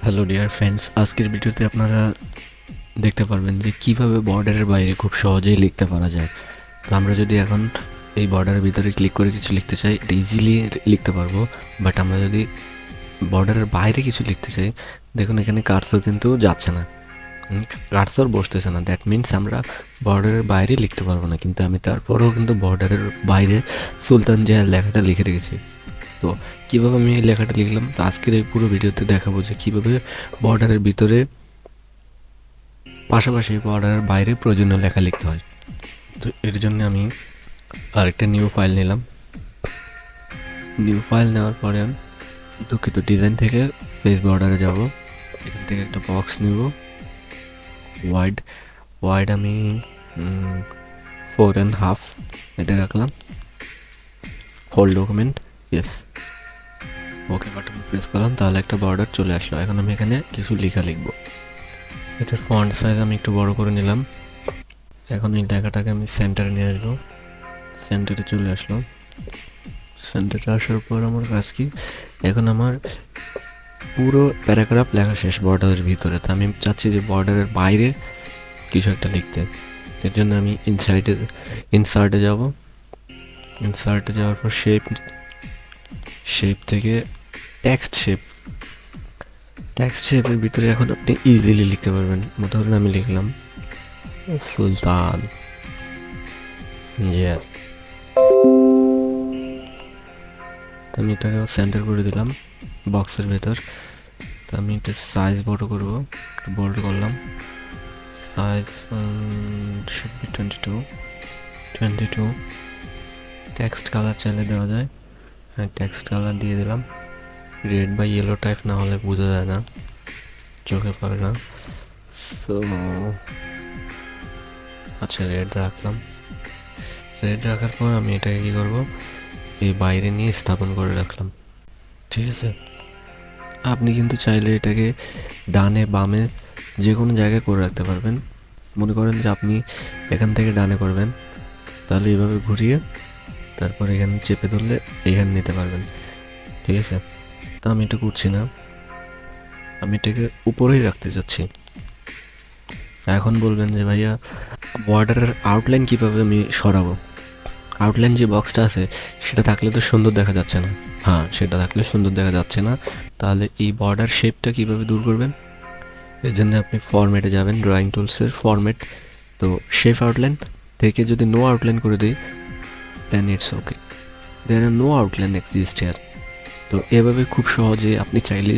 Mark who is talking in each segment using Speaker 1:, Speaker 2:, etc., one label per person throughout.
Speaker 1: Hello dear friends, আজকের ভিডিওতে আপনারা দেখতে পারবেন যে কিভাবে বর্ডারের বাইরে খুব সহজেই লিখতে পারা যায়। তো আমরা যদি এখন এই বর্ডারের ভিতরে ক্লিক করে কিছু লিখতে চাই, এটা ইজিলি লিখতে পারবো। বাট আমরা যদি বর্ডারের বাইরে কিছু লিখতে চাই, দেখুন এখানে কার্সর কিন্তু যাচ্ছে না, কার্সর বসতেছে না। দ্যাট মিনস আমরা বর্ডারের বাইরে লিখতে পারবো না। কিন্তু আমি তারপরেও কিন্তু বর্ডারের বাইরে সুলতান যে লেখাটা লিখে রেখেছি। তো কীভাবে আমি এই লেখাটা লিখলাম, তো আজকের এই পুরো ভিডিওতে দেখাবো যে কীভাবে বর্ডারের ভিতরে পাশাপাশি বর্ডারের বাইরে প্রয়োজনীয় লেখা লিখতে হয়। তো এর জন্য আমি আরেকটা নিউ ফাইল নিলাম। নিউ ফাইল নেওয়ার পরে আমি দুঃখিত ডিজাইন থেকে পেজ বর্ডারে যাব। এখান থেকে একটা বক্স নিব, ওয়াইড ওয়াইড আমি 4.5 এটা রাখলাম। Whole document, yes, okay button press করলাম, তাহলে একটা বর্ডার চলে আসলো। এখন আমি এখানে কিছু লেখা লিখবো। এটার ফন্ট সাইজ আমি একটু বড় করে নিলাম। এখন এই লেখাটাকে আমি সেন্টারে নিয়ে আসবো। সেন্টারে চলে আসলো। সেন্টারে আসার পর আমার কাজ কি, এখন আমার পুরো প্যারাগ্রাফ লেখা শেষ বর্ডারের ভিতরে। তো আমি চাচ্ছি যে বর্ডারের বাইরে কিছু একটা লিখতে। এর জন্য আমি ইনসার্টে যাব। ইনসার্টে যাওয়ার পর শেপ থেকে টেক্সট শেপের ভিতরে এখন আপনি ইজিলি লিখতে পারবেন। ধরুন আমি লিখলাম সুলতান, আমি এটাকে সেন্টার করে দিলাম বক্সের ভেতর। তো আমি এটা সাইজ বড় করব, বোল্ড করলাম। Size should be 22। Text colour চাইলে দেওয়া যায়, হ্যাঁ টেক্সট কালার দিয়ে দিলাম। রেড বা ইয়েলো টাইপ না হলে বোঝা যায় না, চোখে পড়ে না। সো আচ্ছা, রেড রাখলাম। রেড রাখার পর আমি এটাকে কী করবো, এই বাইরে নিয়ে স্থাপন করে রাখলাম। ঠিক আছে, আপনি কিন্তু চাইলে এটাকে ডানে বামে যে কোনো জায়গায় করে রাখতে পারবেন। মনে করেন যে আপনি এখান থেকে ডানে করবেন, তাহলে এভাবে ঘুরিয়ে তারপর এখানে চেপে ধরলে এখানে নিতে পারবেন। ঠিক আছে, তা আমি এটা করছি না, আমি এটাকে উপরেই রাখতে চাচ্ছি। এখন বলবেন যে ভাইয়া বর্ডারের আউটলাইন কীভাবে আমি সরাবো? আউটলাইন যে বক্সটা আছে সেটা থাকলে তো সুন্দর দেখা যাচ্ছে না। হ্যাঁ, সেটা থাকলে সুন্দর দেখা যাচ্ছে না। তাহলে এই বর্ডার শেপটা কীভাবে দূর করবেন? এর জন্য আপনি ফরম্যাটে যাবেন, ড্রয়িং টুলসের ফরম্যাট। তো শেপ আউটলাইন থেকে যদি নো আউটলাইন করে দিই, then it's okay, then no outline exist here. তো এভাবে খুব সহজে আপনি চাইলে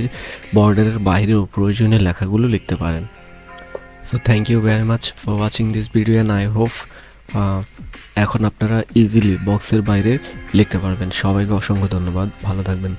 Speaker 1: বর্ডারের বাইরেও প্রয়োজনীয় লেখাগুলো লিখতে পারেন। So thank you very much for watching this video and I hope এখন আপনারা ইজিলি বক্সের বাইরে লিখতে পারবেন। সবাইকে অসংখ্য ধন্যবাদ, ভালো থাকবেন।